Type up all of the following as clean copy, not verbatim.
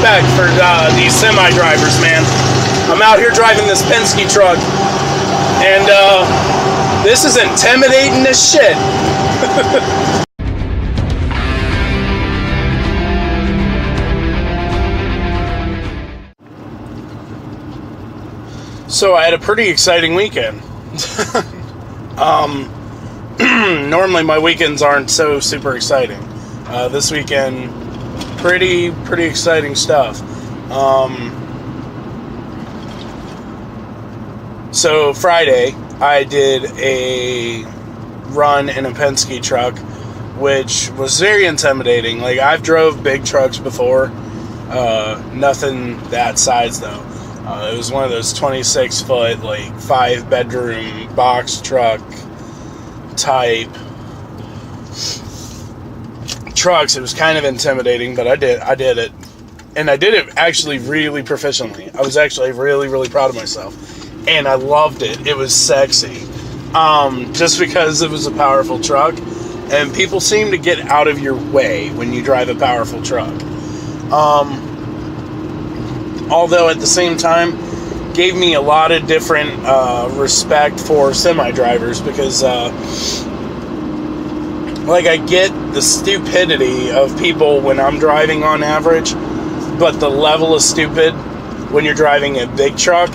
respect for these semi drivers, man. I'm out here driving this Penske truck, and this is intimidating as shit. So I had a pretty exciting weekend. Normally my weekends aren't so super exciting. This weekend, pretty exciting stuff. So Friday, I did a run in a Penske truck, which was very intimidating. Like, I've drove big trucks before, nothing that size though. It was one of those 26-foot, like, 5-bedroom box truck type trucks. It was kind of intimidating, but I did it. And I did it actually really proficiently. I was actually really proud of myself. And I loved it. It was sexy. Just because it was a powerful truck. And people seem to get out of your way when you drive a powerful truck. Although at the same time, gave me a lot of different respect for semi-drivers, because like, I get the stupidity of people when I'm driving on average, but the level of stupid when you're driving a big truck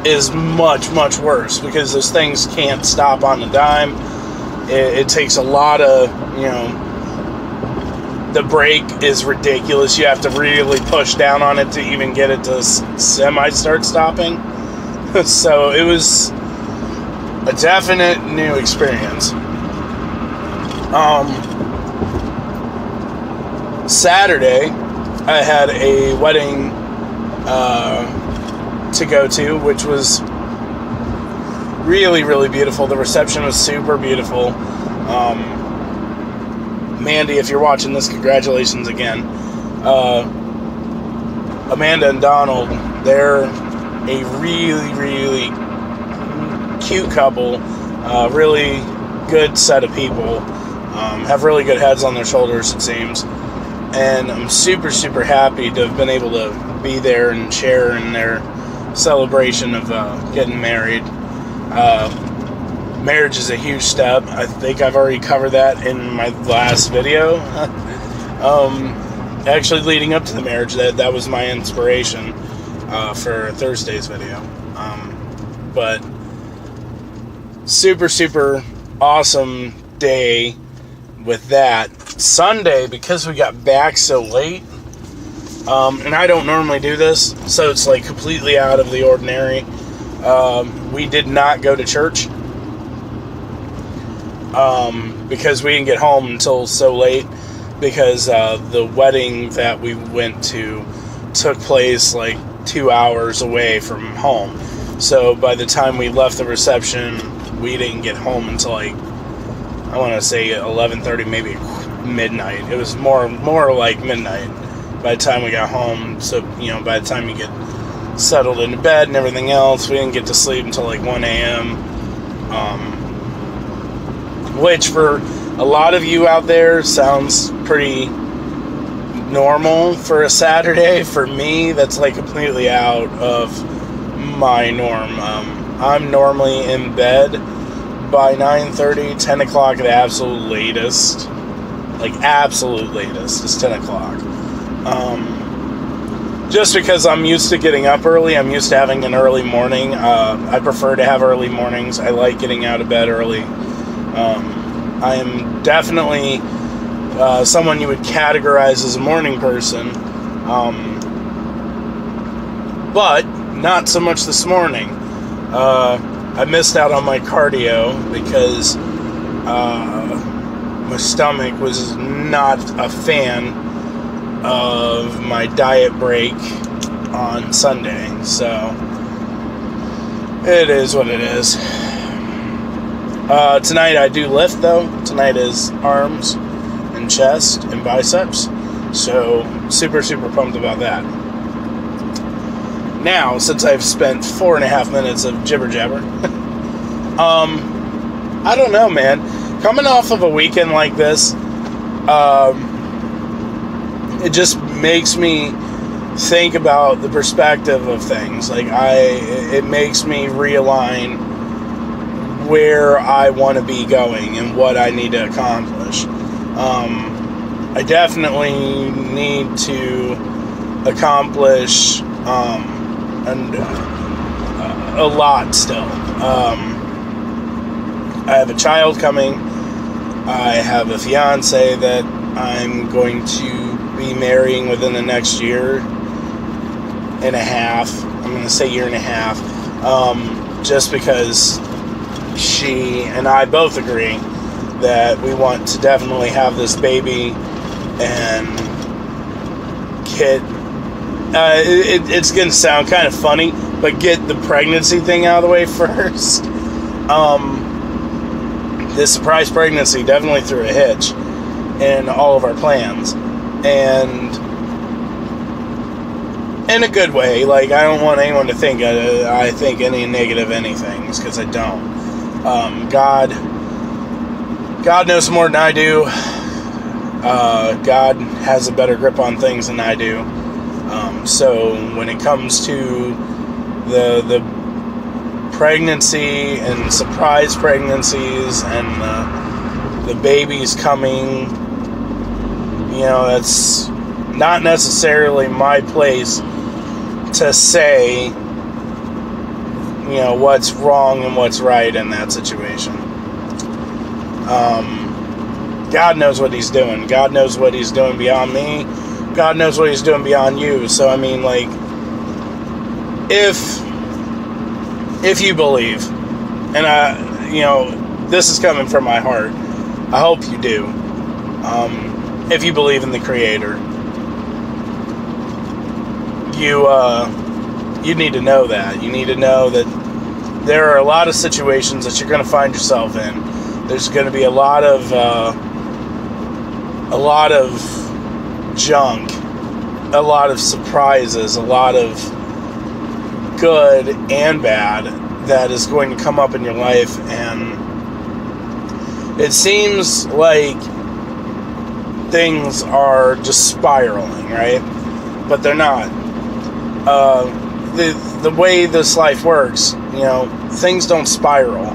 is much worse, because those things can't stop on a dime. It takes a lot of, the brake is ridiculous. You have to really push down on it to even get it to semi-start stopping. So it was a definite new experience. Saturday, I had a wedding to go to, which was really beautiful. The reception was super beautiful. Mandy, if you're watching this, congratulations again. Amanda and Donald, they're a really cute couple. Really good set of people. Have really good heads on their shoulders, it seems. And I'm super happy to have been able to be there and share in their celebration of getting married. Marriage is a huge step. I think I've already covered that in my last video. Actually, leading up to the marriage, that was my inspiration for Thursday's video. But super awesome day with that. Sunday, because we got back so late, and I don't normally do this, so it's like completely out of the ordinary. We did not go to church. Because we didn't get home until so late, because the wedding that we went to took place like 2 hours away from home. So by the time we left the reception, we didn't get home until, like, I want to say 11:30, maybe midnight. It was more like midnight by the time we got home. So, by the time you get settled into bed and everything else, we didn't get to sleep until like 1 a.m. Which for a lot of you out there sounds pretty normal for a Saturday. For me, that's like completely out of my norm. I'm normally in bed by 9:30, 10 o'clock at the absolute latest. Like, absolute latest is 10 o'clock. Just because I'm used to getting up early, I'm used to having an early morning. I prefer to have early mornings. I like getting out of bed early. I am definitely someone you would categorize as a morning person, but not so much this morning. I missed out on my cardio because my stomach was not a fan of my diet break on Sunday, so it is what it is. Tonight I do lift, though. Tonight is arms and chest and biceps, so super pumped about that. Now, since I've spent 4.5 minutes of jibber jabber, I don't know, man. Coming off of a weekend like this, it just makes me think about the perspective of things. Like, it makes me realign where I want to be going and what I need to accomplish. I definitely need to accomplish a lot still. I have a child coming. I have a fiance that I'm going to be marrying within the next year and a half. I'm going to say year and a half. Just because she and I both agree that we want to definitely have this baby and get... it's going to sound kind of funny, but get the pregnancy thing out of the way first. This surprise pregnancy definitely threw a hitch in all of our plans, and in a good way. Like, I don't want anyone to think I think any negative anything, because I don't. God knows more than I do. God has a better grip on things than I do. So when it comes to the pregnancy and surprise pregnancies and the babies coming, that's not necessarily my place to say, what's wrong and what's right in that situation. God knows what he's doing. God knows what he's doing beyond me. God knows what he's doing beyond you. So, I mean, like, if you believe, and this is coming from my heart, I hope you do. If you believe in the Creator, you need to know that. You need to know that there are a lot of situations that you're going to find yourself in. There's going to be a lot of junk, a lot of surprises, a lot of good and bad that is going to come up in your life, and it seems like things are just spiraling, right? But they're not. The way this life works, things don't spiral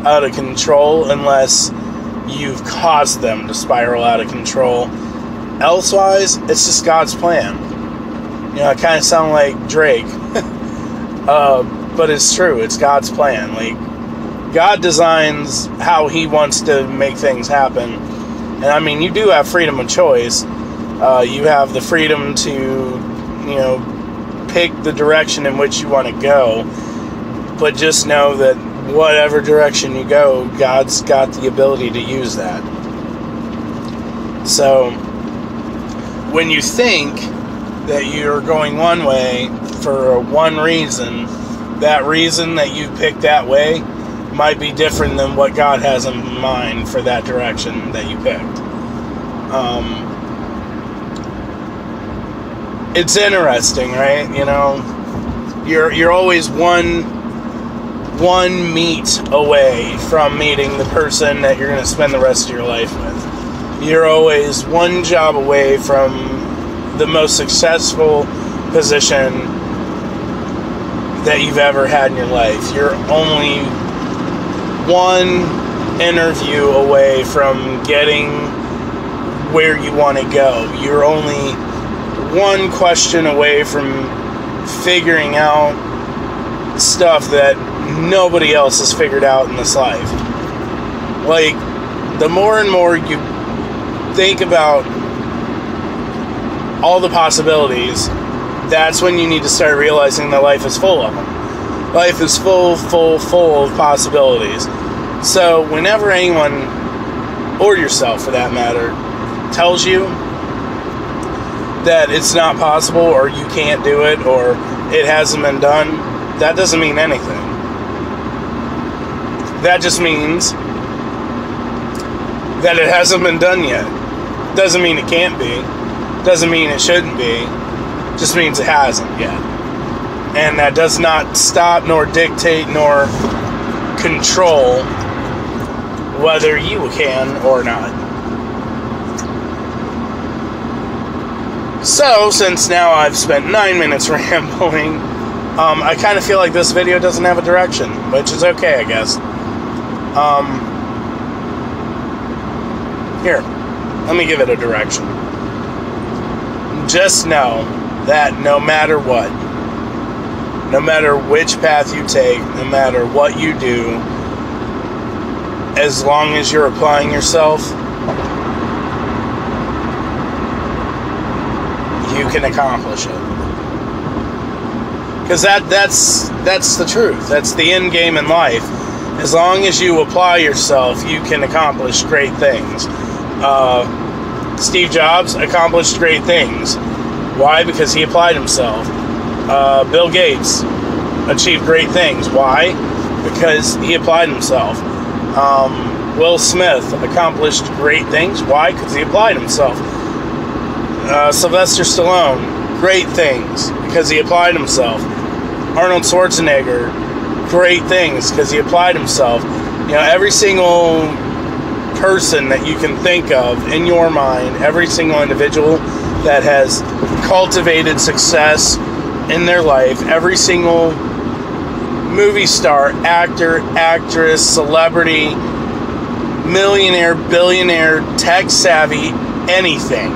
out of control unless you've caused them to spiral out of control. Elsewise, it's just God's plan. I kind of sound like Drake. But it's true. It's God's plan. Like, God designs how he wants to make things happen. And I mean, you do have freedom of choice. You have the freedom to, pick the direction in which you want to go. But just know that whatever direction you go, God's got the ability to use that. So, when you think that you're going one way for one reason, that reason that you picked that way might be different than what God has in mind for that direction that you picked. It's interesting, right? You're always one meet away from meeting the person that you're going to spend the rest of your life with. You're always one job away from the most successful position that you've ever had in your life. You're only one interview away from getting where you want to go. You're only one question away from figuring out stuff that nobody else has figured out in this life. Like, the more and more you think about all the possibilities, that's when you need to start realizing that life is full of them. Life is full of possibilities. So whenever anyone, or yourself for that matter, tells you that it's not possible, or you can't do it, or it hasn't been done, that doesn't mean anything. That just means that it hasn't been done yet. Doesn't mean it can't be. Doesn't mean it shouldn't be. Just means it hasn't yet. And that does not stop, nor dictate, nor control whether you can or not. So, since now I've spent 9 minutes rambling, I kind of feel like this video doesn't have a direction, which is okay, I guess. Here, let me give it a direction. Just know that no matter what, no matter which path you take, no matter what you do, as long as you're applying yourself, you can accomplish it. Because that's the truth. That's the end game in life. As long as you apply yourself, you can accomplish great things. Steve Jobs accomplished great things. Why? Because he applied himself. Bill Gates achieved great things. Why? Because he applied himself. Will Smith accomplished great things. Why? Because he applied himself. Sylvester Stallone, great things because he applied himself. Arnold Schwarzenegger, great things because he applied himself. You know, every single person that you can think of in your mind, every single individual that has cultivated success in their life, every single movie star, actor, actress, celebrity, millionaire, billionaire, tech savvy, anything,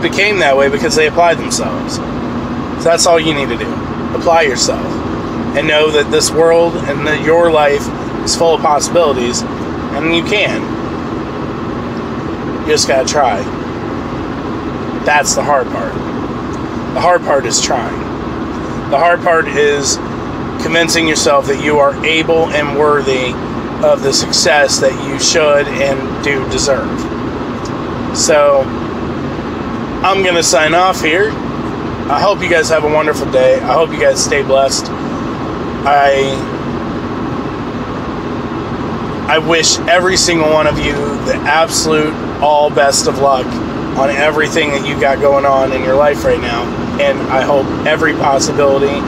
became that way because they applied themselves. So that's all you need to do. Apply yourself. And know that this world and that your life is full of possibilities. And you can. You just gotta try. That's the hard part. The hard part is trying. The hard part is convincing yourself that you are able and worthy of the success that you should and do deserve. So, I'm going to sign off here. I hope you guys have a wonderful day. I hope you guys stay blessed. I wish every single one of you the absolute all best of luck on everything that you got going on in your life right now. And I hope every possibility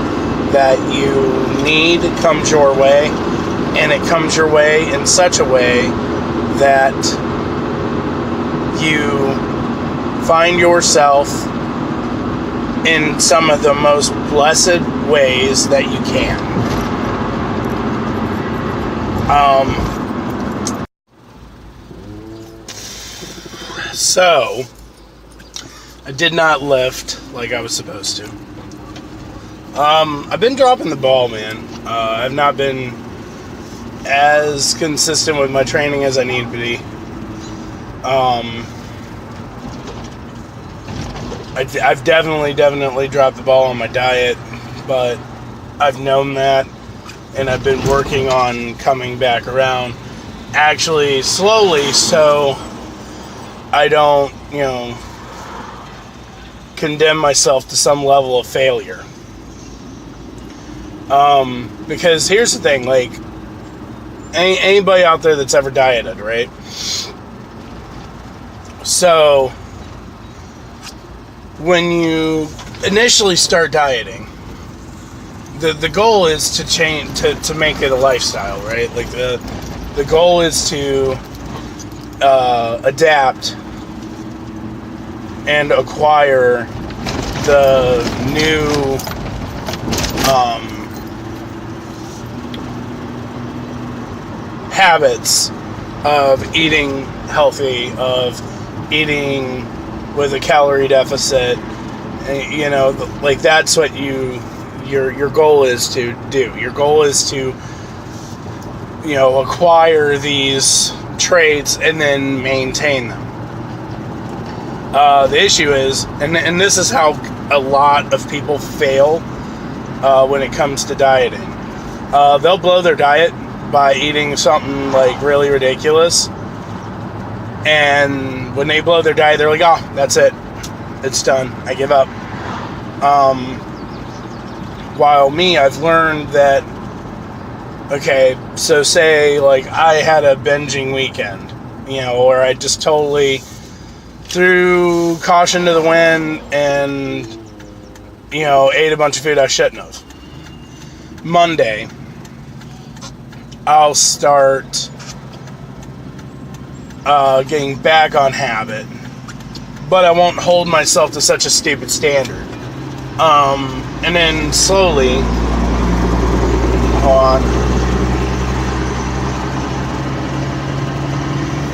that you need comes your way. And it comes your way in such a way that you find yourself in some of the most blessed ways that you can. So, I did not lift like I was supposed to. I've been dropping the ball, man. I've not been as consistent with my training as I need to be. I've definitely dropped the ball on my diet, but I've known that, and I've been working on coming back around, actually slowly, so I don't, condemn myself to some level of failure. Because here's the thing, like, anybody out there that's ever dieted, right? So, when you initially start dieting, the goal is to change, to make it a lifestyle, right? Like, the goal is to adapt and acquire the new habits of eating healthy, of eating with a calorie deficit. Like, that's what your goal is to do. Your goal is to acquire these traits and then maintain them. The issue is, and this is how a lot of people fail when it comes to dieting. They'll blow their diet by eating something like really ridiculous, and when they blow their diet, they're like, oh, that's it, it's done, I give up. While me, I've learned that, okay, so say like I had a binging weekend, or I just totally threw caution to the wind and ate a bunch of food I shouldn't have. Monday, I'll start getting back on habit. But I won't hold myself to such a stupid standard. And then slowly, hold on,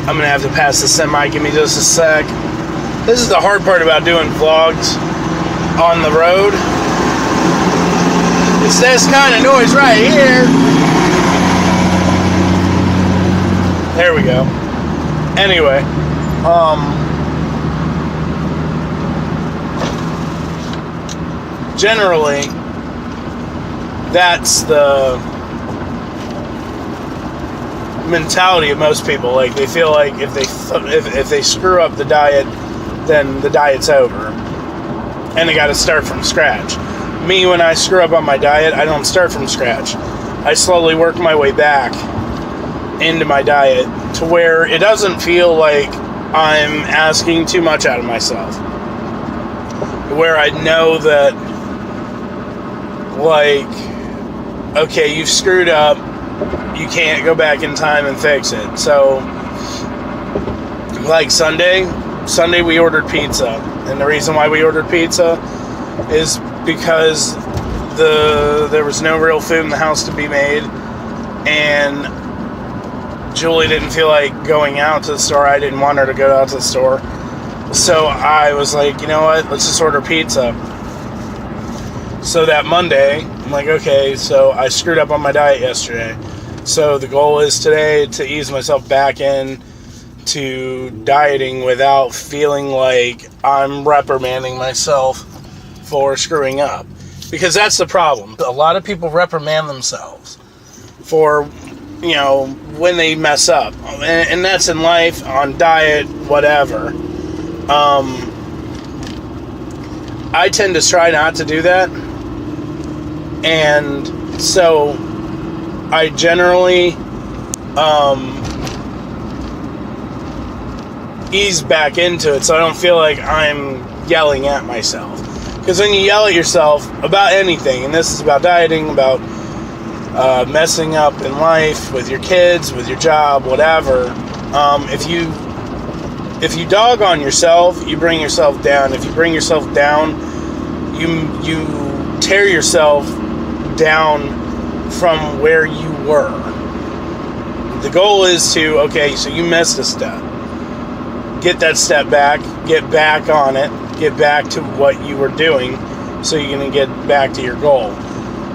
I'm gonna have to pass the semi. Give me just a sec. This is the hard part about doing vlogs on the road. It's this kind of noise right here. There we go. Anyway, generally, that's the mentality of most people. Like, they feel like if they screw up the diet, then the diet's over, and they got to start from scratch. Me, when I screw up on my diet, I don't start from scratch. I slowly work my way back into my diet to where it doesn't feel like I'm asking too much out of myself. Where I know that, like, okay, you've screwed up, you can't go back in time and fix it. So, like Sunday we ordered pizza. And the reason why we ordered pizza is because there was no real food in the house to be made, and Julie didn't feel like going out to the store. I didn't want her to go out to the store. So I was like, you know what, let's just order pizza. So that Monday, I'm like, okay, so I screwed up on my diet yesterday. So the goal is today to ease myself back in to dieting without feeling like I'm reprimanding myself for screwing up. Because that's the problem. A lot of people reprimand themselves for, you know, when they mess up. And that's in life, on diet, whatever. I tend to try not to do that. And so I generally ease back into it so I don't feel like I'm yelling at myself. Because when you yell at yourself about anything, and this is about dieting, about messing up in life, with your kids, with your job, whatever, if you dog on yourself, you bring yourself down. If you bring yourself down, you tear yourself down from where you were. The goal is to, okay, so you missed a step. Get that step back, get back on it, get back to what you were doing so you're going to get back to your goal.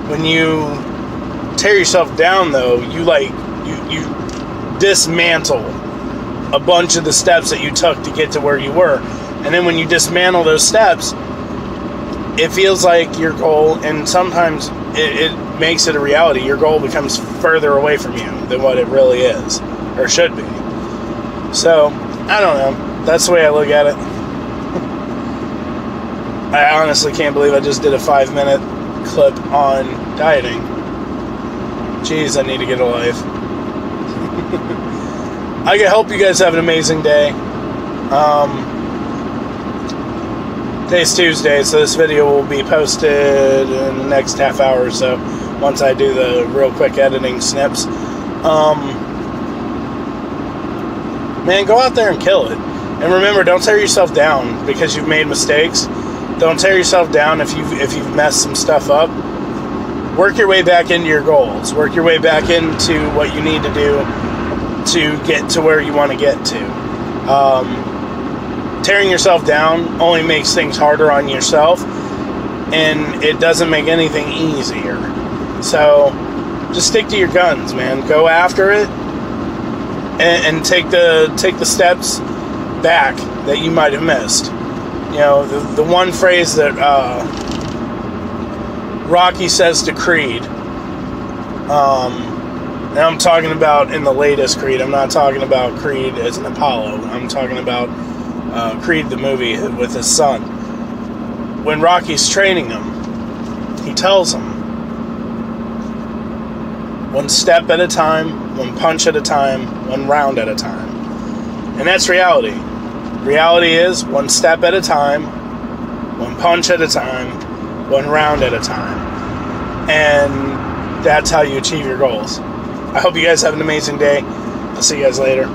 When you tear yourself down, though, you dismantle a bunch of the steps that you took to get to where you were. And then when you dismantle those steps, it feels like your goal, and sometimes it makes it a reality. Your goal becomes further away from you than what it really is, or should be. So, I don't know. That's the way I look at it. I honestly can't believe I just did a 5-minute clip on dieting. Jeez, I need to get a life. I hope you guys have an amazing day. Today's Tuesday, so this video will be posted in the next half hour or so, once I do the real quick editing snips. Man, go out there and kill it. And remember, don't tear yourself down because you've made mistakes. Don't tear yourself down if you've messed some stuff up. Work your way back into your goals. Work your way back into what you need to do to get to where you want to get to. Tearing yourself down only makes things harder on yourself, and it doesn't make anything easier. So just stick to your guns, man. Go after it, and take the steps back that you might have missed. You know, the one phrase that Rocky says to Creed, and I'm talking about in the latest Creed. I'm not talking about Creed as an Apollo. I'm talking about Creed the movie with his son. When Rocky's training him, he tells him, one step at a time, one punch at a time, one round at a time. And that's reality. Reality is one step at a time, one punch at a time, one round at a time. And that's how you achieve your goals. I hope you guys have an amazing day. I'll see you guys later.